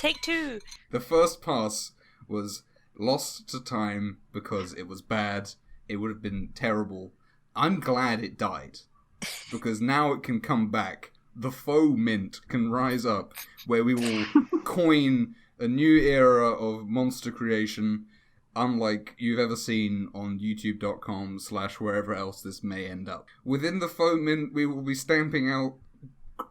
Take two. The first pass was lost to time because it was bad. It would have been terrible. I'm glad it died, because now it can come back. The faux mint can rise up, where we will coin a new era of monster creation, unlike you've ever seen on youtube.com/wherever else this may end up. Within the faux mint, we will be stamping out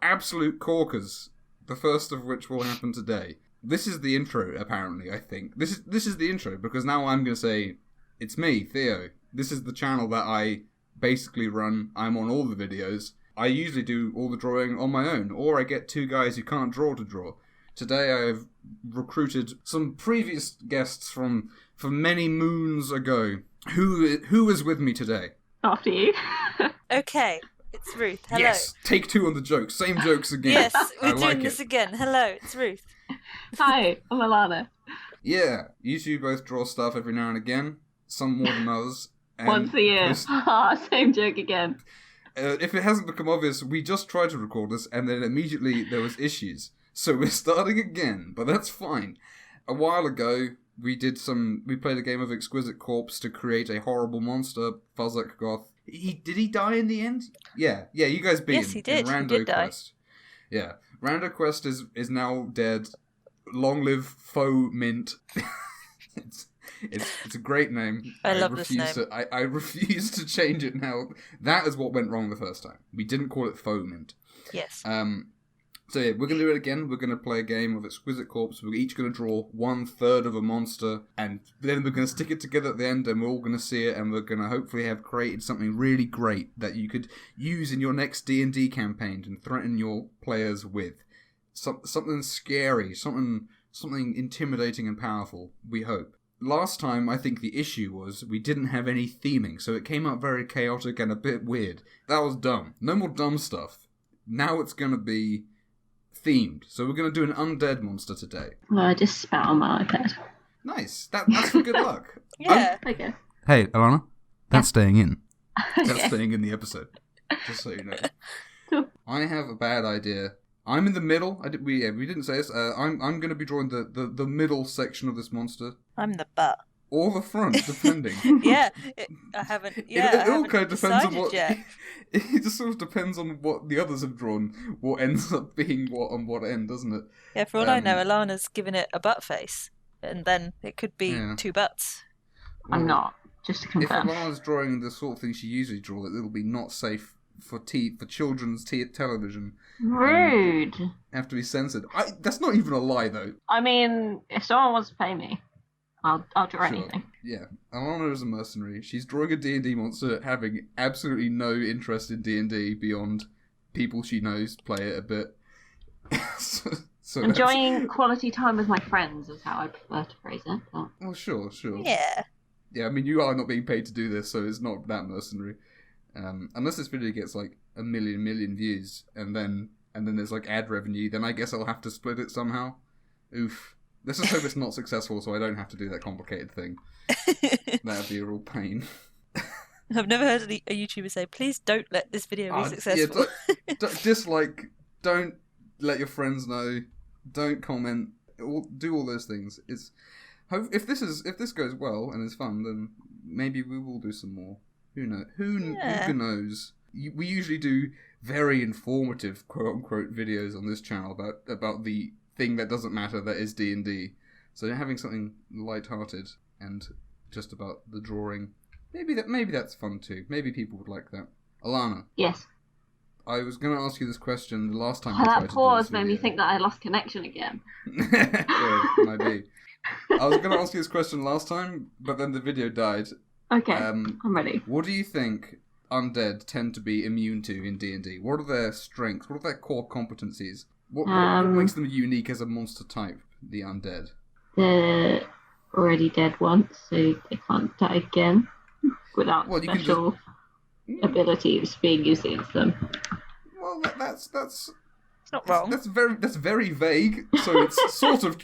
absolute corkers, the first of which will happen today. This is the intro, apparently, I think. This is the intro, because now I'm going to say, it's me, Theo. This is the channel that I basically run. I'm on all the videos. I usually do all the drawing on my own, or I get two guys who can't draw to draw. Today I have recruited some previous guests from many moons ago. Who is with me today? After you. Okay, it's Ruth. Hello. Yes, take two on the jokes. Same jokes again. Yes, we're I like doing this it. again. Hello, it's Ruth. Hi, I'm Alana. Yeah, you two both draw stuff every now and again, some more than others. And Once a year. Same joke again. If it hasn't become obvious, we just tried to record this, and then immediately there was issues. So we're starting again, but that's fine. A while ago, we played a game of Exquisite Corpse to create a horrible monster, Fuzzuk Goth. Did he die in the end? Yeah, you guys beat him. Yes, he did. In Rando He did die. Quest. Yeah, Rando Quest is now dead. Long live Faux Mint. It's a great name. I love this name. I refuse to change it now. That is what went wrong the first time. We didn't call it Faux Mint. Yes. So yeah, we're going to do it again. We're going to play a game of Exquisite Corpse. We're each going to draw 1/3 of a monster, and then we're going to stick it together at the end, and we're all going to see it, and we're going to hopefully have created something really great that you could use in your next D&D campaign and threaten your players with. Something scary, something intimidating and powerful, we hope. Last time, I think the issue was we didn't have any theming, so it came out very chaotic and a bit weird. That was dumb. No more dumb stuff. Now it's going to be themed. So we're going to do an undead monster today. Well, I just spat on my iPad. Nice. That's for good luck. Yeah. Okay. Hey, Alana. That's staying in. That's Okay. staying in the episode. Just so you know. Cool. I have a bad idea. I'm in the middle. We didn't say this. I'm going to be drawing the middle section of this monster. I'm the butt. Or the front, depending. Yeah, I haven't. Yeah, it all kind of depends on what. Yet. It just sort of depends on what the others have drawn. What ends up being what on what end, doesn't it? Yeah, for all I know, Alana's given it a butt face, and then it could be Yeah. two butts. I'm not, just to If confirm. Alana's drawing the sort of thing she usually draws, it'll be not safe for children's television. Rude. Have to be censored. That's not even a lie, though. I mean, if someone wants to pay me, I'll draw anything. Yeah, Alana is a mercenary. She's drawing a D&D monster, having absolutely no interest in D&D beyond people she knows play it a bit. so Enjoying quality time with my friends is how I prefer to phrase it. But... Well, sure. Yeah. Yeah, I mean, you are not being paid to do this, so it's not that mercenary. Unless this video gets like a million views, and then there's like ad revenue, then I guess I'll have to split it somehow. Oof. Let's just hope it's not successful, so I don't have to do that complicated thing. That'd be a real pain. I've never heard a YouTuber say, "Please don't let this video be successful." Yeah, dislike. Don't let your friends know. Don't comment. Do all those things. If this goes well and is fun, then maybe we will do some more. Who knows? Who knows? We usually do very informative quote unquote videos on this channel about the thing that doesn't matter, that is D&D. So having something light-hearted and just about the drawing, maybe that's fun too. Maybe people would like that. Alana. Yes. I was going to ask you this question the last time I tried to do That this pause made me video. think that I lost connection again. Yeah, might be. I was going to ask you this question last time, but then the video died. Okay, I'm ready. What do you think undead tend to be immune to in D&D? What are their strengths? What are their core competencies? What makes them unique as a monster type, the undead? They're already dead once, so they can't die again without special abilities being used against them. Well, that's It's not wrong. That's very vague. So it's sort of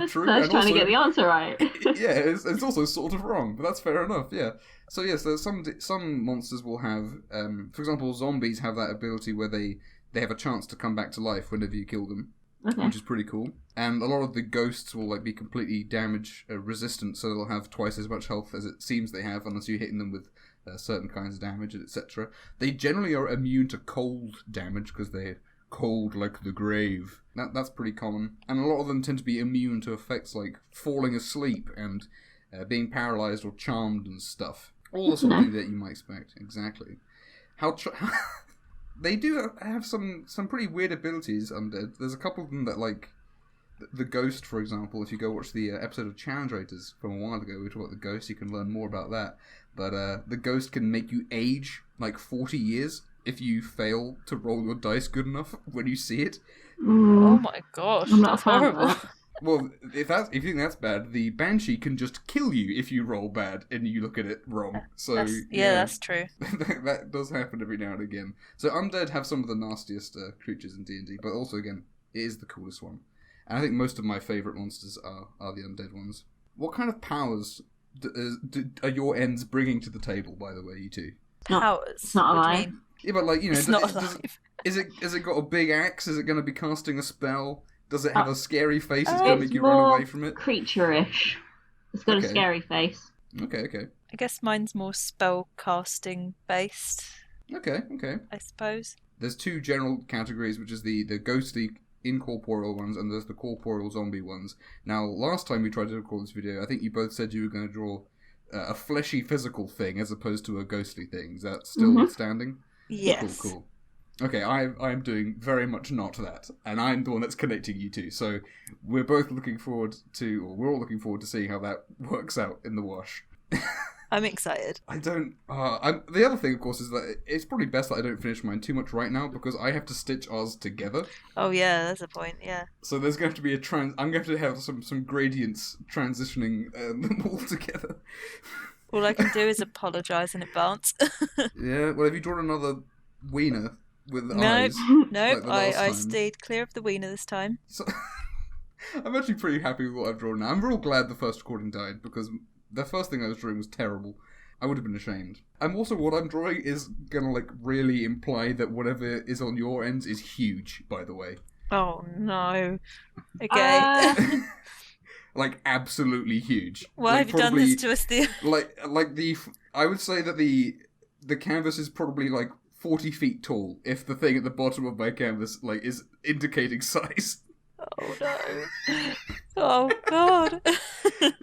true. I was trying to get the answer right. Yeah, it's also sort of wrong, but that's fair enough. Yeah. So yes, there's some monsters will have, for example, zombies have that ability where they have a chance to come back to life whenever you kill them. Okay. which is pretty cool. And a lot of the ghosts will like be completely damage resistant, so they'll have twice as much health as it seems they have, unless you're hitting them with certain kinds of damage, etc. They generally are immune to cold damage because they're cold like the grave. That's pretty common. And a lot of them tend to be immune to effects like falling asleep and being paralyzed or charmed and stuff. All the sort of thing that you might expect. Exactly. They do have some pretty weird abilities, Undead. There's a couple of them that, like, the Ghost, for example. If you go watch the episode of Challenge Raiders from a while ago, we talked about the Ghost, you can learn more about that. But the Ghost can make you age, like, 40 years if you fail to roll your dice good enough when you see it. Oh my gosh, that's horrible. Well, if you think that's bad, the Banshee can just kill you if you roll bad and you look at it wrong. So that's true. That does happen every now and again. So Undead have some of the nastiest creatures in D&D, but also, again, it is the coolest one. And I think most of my favourite monsters are the Undead ones. What kind of powers are your ends bringing to the table, by the way, you two? Powers? It's not alive. Yeah, but, like, you know... It's not alive. Is it got a big axe? Is it going to be casting a spell? Does it have a scary face that's going to make you run away from it? Creature-ish. It's got a scary face. Okay. I guess mine's more spell casting based. Okay. I suppose. There's two general categories, which is the ghostly incorporeal ones, and there's the corporeal zombie ones. Now, last time we tried to record this video, I think you both said you were going to draw a fleshy physical thing as opposed to a ghostly thing. Is that still standing? Yes. Cool. Okay, I'm doing very much not that, and I'm the one that's connecting you two. So we're all looking forward to seeing how that works out in the wash. I'm excited. The other thing, of course, is that it's probably best that I don't finish mine too much right now because I have to stitch ours together. Oh yeah, that's a point. Yeah. So there's going to be I'm going to have some gradients transitioning them all together. All I can do is apologise in advance. Yeah. Well, have you drawn another wiener? With eyes. Nope. Like I stayed clear of the wiener this time. So, I'm actually pretty happy with what I've drawn now. I'm real glad the first recording died because the first thing I was drawing was terrible. I would have been ashamed. And also, what I'm drawing is gonna like really imply that whatever is on your ends is huge. By the way. Oh no. Okay. Like absolutely huge. Why have you done this to us, Theo? I would say that the canvas is probably like 40 feet tall if the thing at the bottom of my canvas like is indicating size. Oh no. Oh god.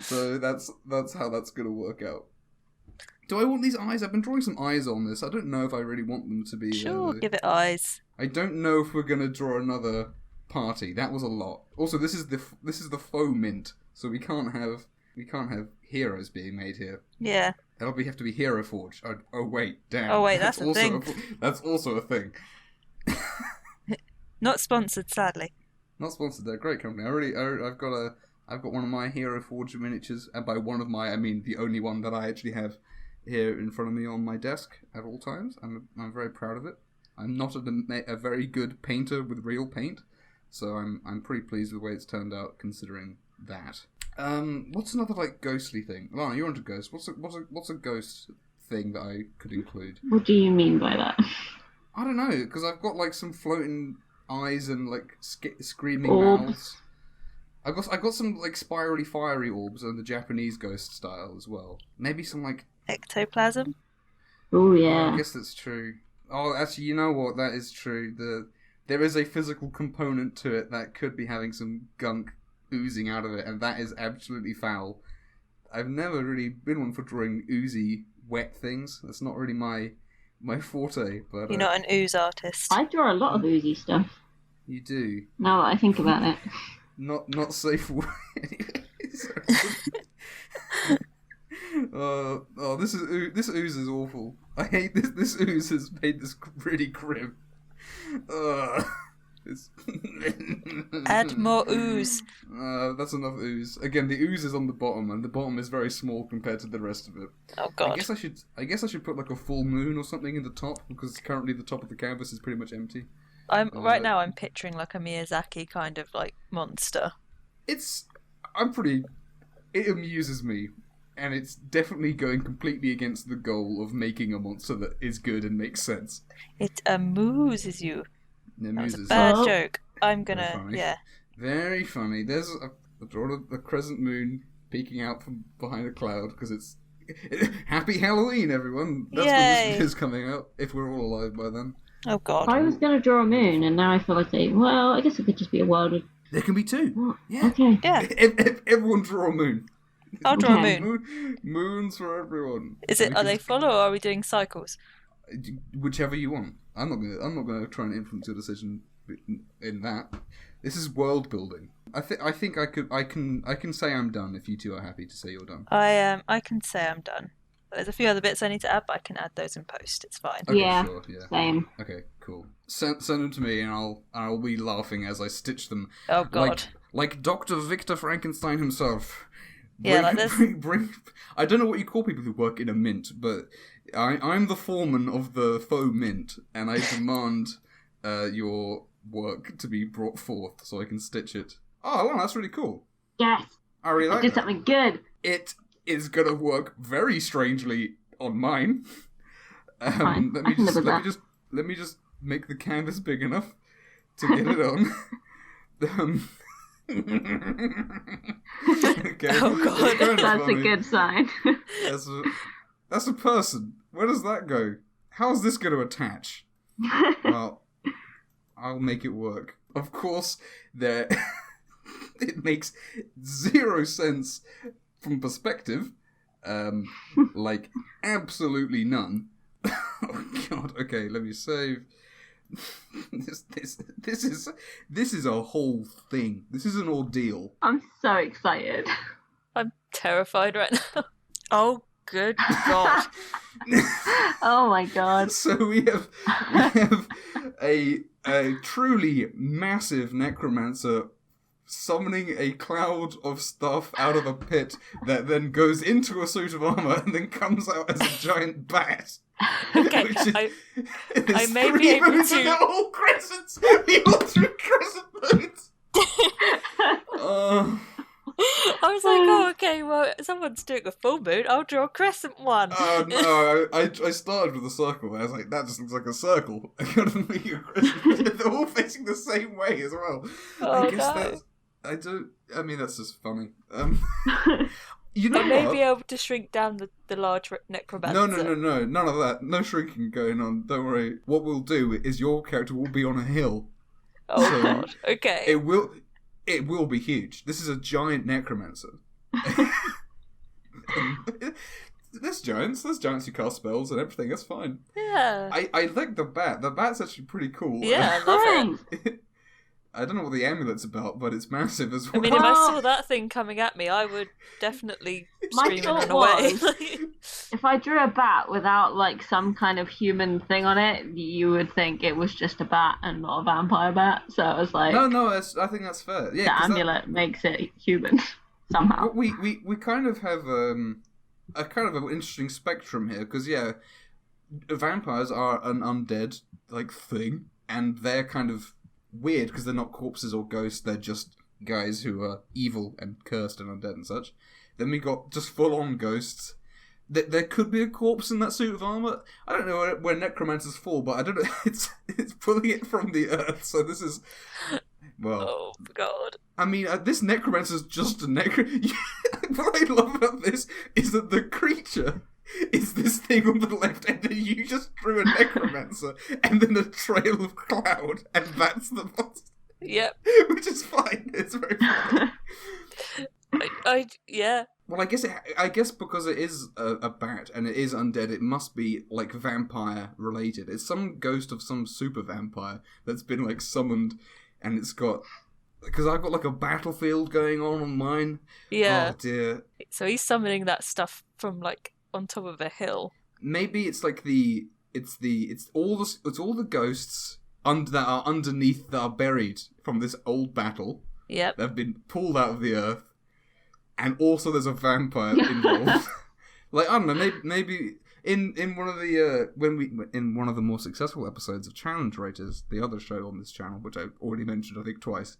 So that's how that's gonna work out. Do I want these eyes? I've been drawing some eyes on this. I don't know if I really want them to be sure, give it eyes. I don't know if we're gonna draw another party. That was a lot. Also, this is the faux mint, so we can't have heroes being made here. Yeah. That'll have to be Hero Forge. Oh wait, damn. Oh wait, that's a thing. That's also a thing. Not sponsored, sadly. Not sponsored. They're a great company. I've got one of my Hero Forge miniatures, and by one of my I mean the only one that I actually have here in front of me on my desk at all times. I'm very proud of it. I'm not a very good painter with real paint, so I'm pretty pleased with the way it's turned out considering that. What's another like ghostly thing? Lana, you're into ghosts. What's a ghost thing that I could include? What do you mean by that? I don't know, because I've got like some floating eyes and like screaming mouths. I got some like spirally fiery orbs and the Japanese ghost style as well. Maybe some like ectoplasm. Oh yeah. I guess that's true. Oh, actually, you know what? That is true. There is a physical component to it that could be having some gunk oozing out of it, and that is absolutely foul. I've never really been one for drawing oozy, wet things. That's not really my forte. But you're not an ooze artist. I draw a lot of oozy stuff. You do. Now that I think about it. Not safe for this ooze is awful. I hate this. This ooze has made this really grim. Add more ooze. That's enough ooze. Again, the ooze is on the bottom, and the bottom is very small compared to the rest of it. Oh god. I guess I should put like a full moon or something in the top because currently the top of the canvas is pretty much empty. Right now I'm picturing like a Miyazaki kind of like monster. It amuses me, and it's definitely going completely against the goal of making a monster that is good and makes sense. It amuses you. It amuses. That was a bad joke. I'm Very gonna, funny. yeah. Very funny. There's a drawn a crescent moon peeking out from behind a cloud because it's Happy Halloween, everyone. That's when this Yay. video's coming out. If we're all alive by then. Oh God. I was going to draw a moon, and now I feel like saying, well, I guess it could just be a world of... There can be two. What? Yeah. Okay. Yeah, Everyone draw a moon. I'll draw a Okay. moon. Moons for everyone. Are they full or are we doing cycles? Whichever you want. I'm not gonna try and influence your decision in that. This is world building. I think I can say I'm done if you two are happy to say you're done. I can say I'm done. There's a few other bits I need to add, but I can add those in post. It's fine. Okay, Yeah, sure, yeah. Same. Okay, cool. Send them to me, and I'll be laughing as I stitch them. Oh God. Like Dr. Victor Frankenstein himself. Yeah, like this. Bring, I don't know what you call people who work in a mint, but I'm the foreman of the faux mint, and I demand your work to be brought forth so I can stitch it. Oh, wow, that's really cool. Yes. I really I like did that. something good. It is gonna work very strangely on mine. Fine. I can live with that. Let me just make the canvas big enough to get it on. Okay. Oh, God. It's kind of That's funny. a good sign. That's a person. Where does that go? How's this going to attach? Well, I'll make it work. Of course, it makes 0 sense from perspective. Like, absolutely none. Oh God. Okay, let me save. This is a whole thing. This is an ordeal. I'm so excited. I'm terrified right now. Oh, good God. Oh my God. So we have a truly massive necromancer summoning a cloud of stuff out of a pit that then goes into a suit of armor and then comes out as a giant bat. Okay, I may be able moons to- and they're all crescents. The all 3 crescent moons. I was like, oh, okay, well, someone's doing a full moon. I'll draw a crescent one. No, I started with a circle. I was like, that just looks like a circle. I gotta make a crescent. They're all facing the same way as well. Oh, I guess no. I mean, that's just funny. You know I may what? be able to shrink down the large necromancer. No, none of that. No shrinking going on. Don't worry. What we'll do is your character will be on a hill. Oh, So, God. Okay. It will be huge. This is a giant necromancer. There's giants who cast spells and everything. That's fine. Yeah. I like the bat. The bat's actually pretty cool. Yeah, I love it. Thanks. I don't know what the amulet's about, but it's massive as I well. mean, if I saw that thing coming at me, I would definitely My scream and run thought away. If I drew a bat without like some kind of human thing on it, you would think it was just a bat and not a vampire bat. So I was like, No, I think that's fair. Yeah, the 'cause amulet makes it human somehow. we kind of have a kind of an interesting spectrum here because vampires are an undead like thing, and they're kind of weird because they're not corpses or ghosts. They're just guys who are evil and cursed and undead and such. Then we got just full on ghosts. There could be a corpse in that suit of armor. I don't know where necromancers fall, but I don't know. It's pulling it from the earth. So this is Oh, God. I mean, this necromancer's just a What I love about this is that the creature is this thing on the left, and then you just drew a necromancer, and then a trail of cloud, and that's the monster. Yep. Which is fine. It's very funny. Yeah. Well, I guess because it is a bat and it is undead, it must be like vampire related. It's some ghost of some super vampire that's been like summoned, and it's got because I've got like a battlefield going on mine. Yeah. Oh dear. So he's summoning that stuff from like on top of a hill. Maybe it's like it's all the ghosts that are underneath that are buried from this old battle. Yep. That have been pulled out of the earth. And also, there's a vampire involved. Like, I don't know, maybe in one of the in one of the more successful episodes of Challenge Raiders, the other show on this channel, which I already mentioned I think twice,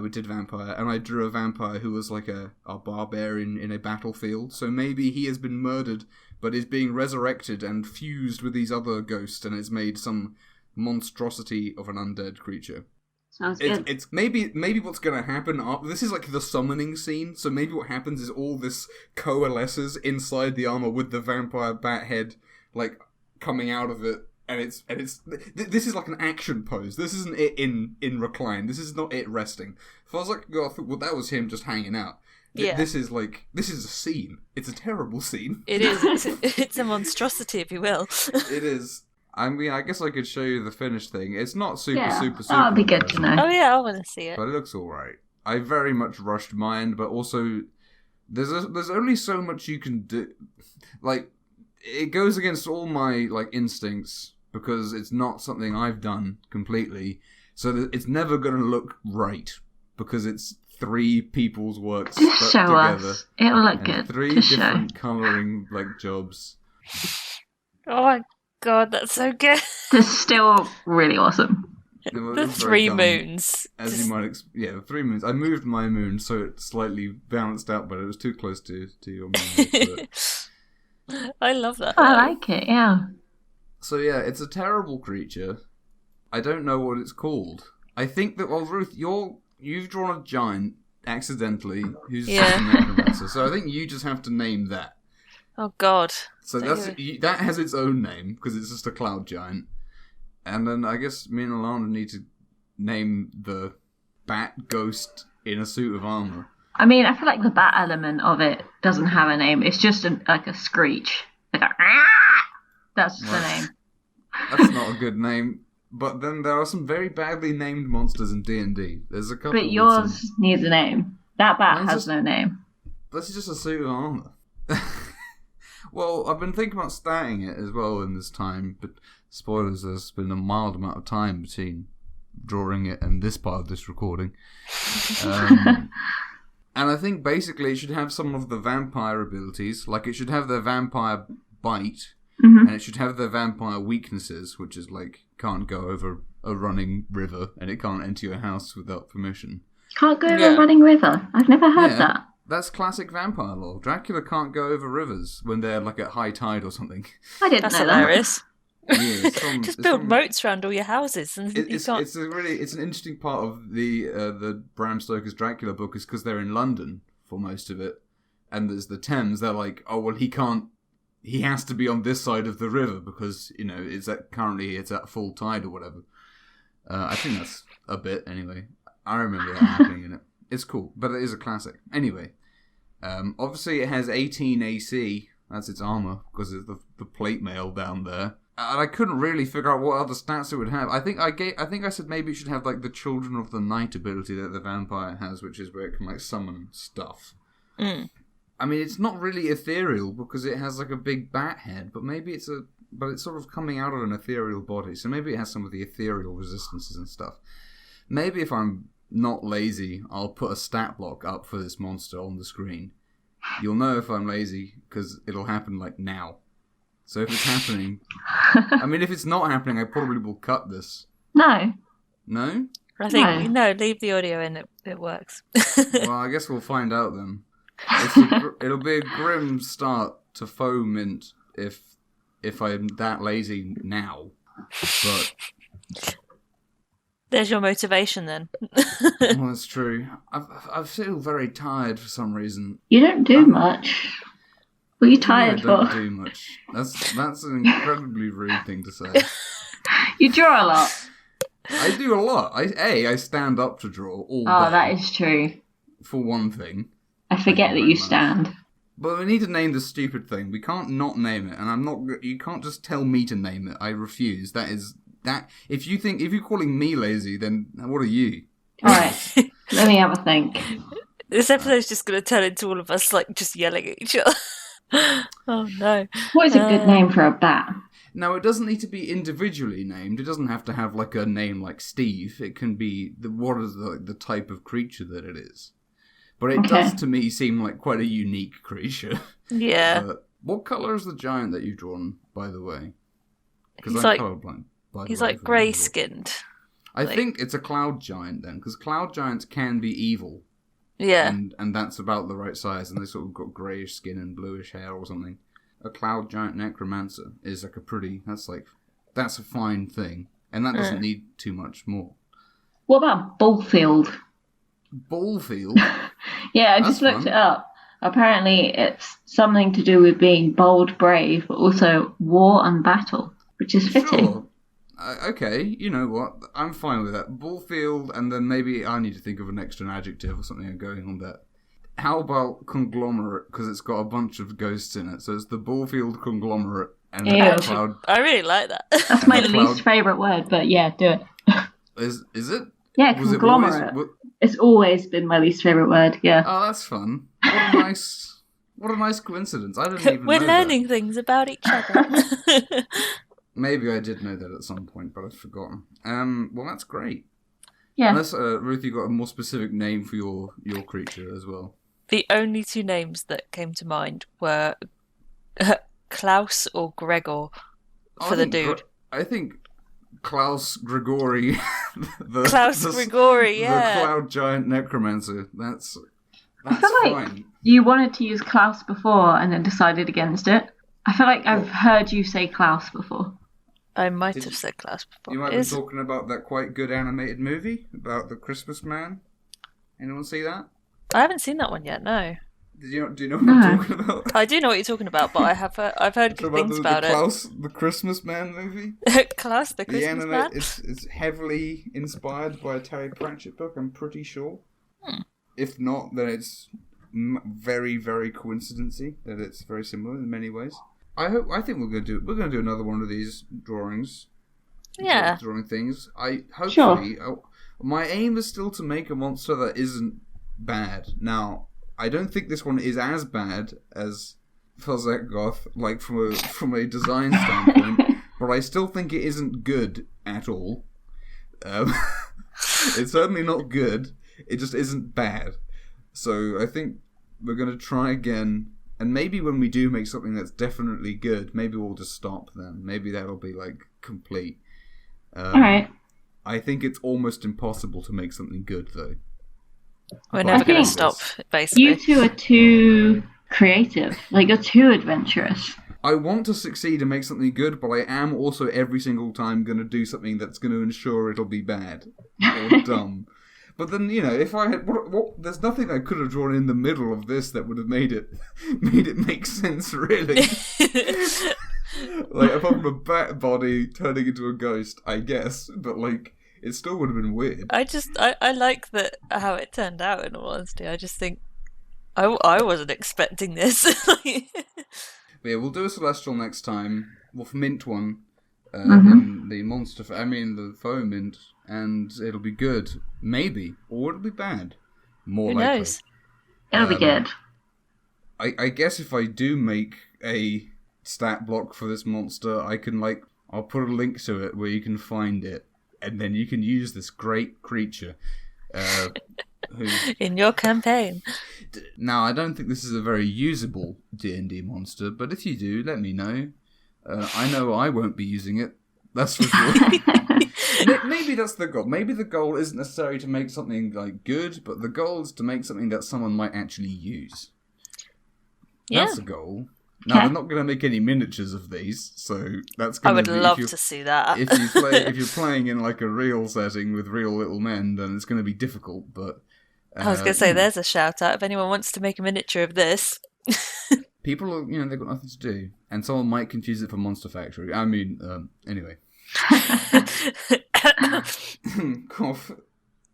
we did vampire, and I drew a vampire who was like a barbarian in a battlefield. So maybe he has been murdered, but is being resurrected and fused with these other ghosts, and has made some monstrosity of an undead creature. Sounds good. It's maybe what's gonna happen. This is like the summoning scene. So maybe what happens is all this coalesces inside the armor with the vampire bat head like coming out of it, and it's this is like an action pose. This isn't it in recline. This is not it resting. If I was like, I thought, well, that was him just hanging out. Yeah. This is a scene. It's a terrible scene. It is. It's a monstrosity, if you will. It is. I mean, I guess I could show you the finished thing. It's not super. That'd be good to know. Oh yeah, I want to see it. But it looks alright. I very much rushed mine, but also there's only so much you can do. Like, it goes against all my like instincts because it's not something I've done completely. So it's never going to look right because it's 3 people's work Just stuck show together. us. It'll look good. 3 Just different colouring like jobs. Oh my god, that's so good. This is still really awesome. The 3 moons. As you might the 3 moons. I moved my moon so it slightly balanced out, but it was too close to your moon. I love that. I like it, yeah. So yeah, it's a terrible creature. I don't know what it's called. I think that, well, Ruth, you've drawn a giant accidentally who's a necromancer, so I think you just have to name that. Oh god. So that has its own name because it's just a cloud giant, and then I guess me and Alana need to name the bat ghost in a suit of armor. I mean, I feel like the bat element of it doesn't have a name. It's just like a screech. Like a, that's the name. That's not a good name. But then there are some very badly named monsters in D&D. There's a couple. But yours needs a name. That bat has no name. That's just a suit of armor. Well, I've been thinking about starting it as well in this time, but spoilers, there's been a mild amount of time between drawing it and this part of this recording. And I think basically it should have some of the vampire abilities, like it should have the vampire bite, and it should have the vampire weaknesses, which is like can't go over a running river and it can't enter your house without permission. Can't go over a running river? I've never heard that. That's classic vampire lore. Dracula can't go over rivers when they're like at high tide or something. I didn't That's know hilarious. Yeah, just build moats around all your houses, and it's an interesting part of the Bram Stoker's Dracula book is because they're in London for most of it, and there's the Thames. They're like, oh well, he has to be on this side of the river because currently it's at full tide or whatever. I think that's a bit anyway. I remember that happening in it. It's cool, but it is a classic. Anyway, obviously it has 18 AC. That's its armor because it's the plate mail down there. And I couldn't really figure out what other stats it would have. I think I said maybe it should have like the Children of the Night ability that the vampire has, which is where it can like summon stuff. I mean, it's not really ethereal because it has like a big bat head, but maybe it's sort of coming out of an ethereal body, so maybe it has some of the ethereal resistances and stuff. Maybe if I'm not lazy, I'll put a stat block up for this monster on the screen. You'll know if I'm lazy because it'll happen like now. So if it's happening, I mean, if it's not happening, I probably will cut this. No. No? I think, no, leave the audio in, it works. Well, I guess we'll find out then. It'll be a grim start to faux mint if I'm that lazy now. But there's your motivation then. Well, that's true. I feel very tired for some reason. You don't do much. What are you tired for? I don't do much. That's an incredibly rude thing to say. You draw a lot. I do a lot. I stand up to draw all day. Oh, that is true. For one thing. I forget that you stand. But we need to name the stupid thing. We can't not name it, and I'm not. You can't just tell me to name it. I refuse. That. If you're calling me lazy, then what are you? All right. Let me have a think. This episode's just going to turn into all of us like just yelling at each other. Oh no! What is a good name for a bat? Now, it doesn't need to be individually named. It doesn't have to have like a name like Steve. It can be what is the type of creature that it is. But it does to me seem like quite a unique creature. Yeah. What colour is the giant that you've drawn, by the way? Because I'm like, colourblind. He's like grey-skinned. I think it's a cloud giant then, because cloud giants can be evil. Yeah. And that's about the right size, and they sort of got greyish skin and bluish hair or something. A cloud giant necromancer is like that's a fine thing. And that doesn't need too much more. What about Bullfield? Bullfield? Yeah, I That's just looked fun. it up. Apparently, it's something to do with being bold, brave, but also war and battle, which is fitting. Sure. Okay, you know what? I'm fine with that. Bullfield, and then maybe I need to think of an extra adjective or something going on that. How about conglomerate? Because it's got a bunch of ghosts in it. So it's the Bullfield conglomerate and Ew. the Actually, cloud. I really like that. That's And my the least cloud- favourite word, but yeah, do it. Is it? Yeah, Was it conglomerate. always? It's always been my least favourite word, yeah. Oh, that's fun. What a nice coincidence. I didn't even We're know learning things about each other. that. Maybe I did know that at some point, but I've forgotten. Well, that's great. Yeah. Unless, Ruth, you got a more specific name for your creature as well. The only two names that came to mind were Klaus or Gregor for the dude. I think Klaus Grigori, Klaus Grigori, yeah. the cloud giant necromancer. That's I feel like fine. you wanted to use Klaus before and then decided against it. I feel like I've heard you say Klaus before. I might have said Klaus before. You might be talking about that quite good animated movie about the Christmas man. Anyone see that? I haven't seen that one yet, no. Do you know what I'm talking about? I do know what you're talking about, but I've heard good things about it. Klaus, the Christmas Man movie. Klaus, the Christmas man. It's heavily inspired by a Terry Pratchett book. I'm pretty sure. If not, then it's very, very coincidency that it's very similar in many ways. I think we're gonna do another one of these drawings. Yeah. Drawing things. Hopefully. My aim is still to make a monster that isn't bad. Now, I don't think this one is as bad as Felzekgoth, like from a design standpoint, but I still think it isn't good at all. It's certainly not good. It just isn't bad. So I think we're going to try again, and maybe when we do make something that's definitely good, maybe we'll just stop then. Maybe that'll be like complete. Alright. I think it's almost impossible to make something good though. We're never going to stop, basically. You two are too creative. Like, you're too adventurous. I want to succeed and make something good, but I am also every single time going to do something that's going to ensure it'll be bad or dumb. But then, you know, if I had, there's nothing I could have drawn in the middle of this that would have made it make sense, really. Like, apart from a bat body turning into a ghost, I guess. But like, it still would have been weird. I like how it turned out, in all honesty. I just think I wasn't expecting this. But yeah, we'll do a celestial next time. We'll mint one in the the foe mint, and it'll be good, maybe, or it'll be bad. More Who likely. knows? It'll be good. I guess if I do make a stat block for this monster, I'll put a link to it where you can find it, and then you can use this great creature. In your campaign. Now, I don't think this is a very usable D&D monster, but if you do, let me know. I know I won't be using it. That's for sure. Maybe that's the goal. Maybe the goal isn't necessarily to make something like good, but the goal is to make something that someone might actually use. Yeah. That's the goal. Now, they're not going to make any miniatures of these, so that's going I to would be... love to see that. If you're playing in like a real setting with real little men, then it's going to be difficult, but... I was going to say, there's a shout out if anyone wants to make a miniature of this. People are, they've got nothing to do, and someone might confuse it for Monster Factory. I mean, anyway. Cough.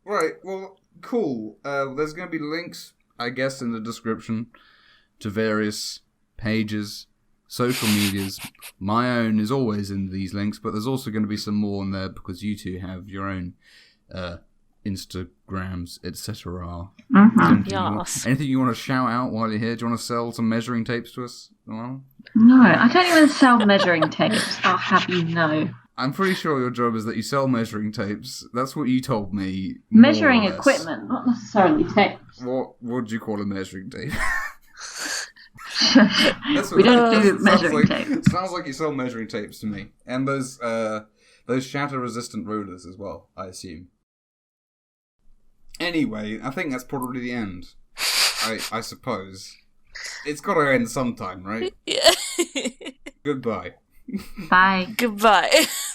Right, well, cool. There's going to be links, I guess, in the description to various pages, social medias. My own is always in these links, but there's also going to be some more in there because you two have your own Instagrams, etc. Yes. Anything you want to shout out while you're here? Do you want to sell some measuring tapes to us? Well, no, I don't even sell measuring tapes. I'll have you know. I'm pretty sure your job is that you sell measuring tapes. That's what you told me. Measuring equipment, not necessarily tapes. What would you call a measuring tape? We don't do measuring tapes. Sounds like you sell measuring tapes to me. And those shatter-resistant rulers as well, I assume. Anyway, I think that's probably the end. I suppose. It's got to end sometime, right? Yeah. Goodbye. Bye. Goodbye.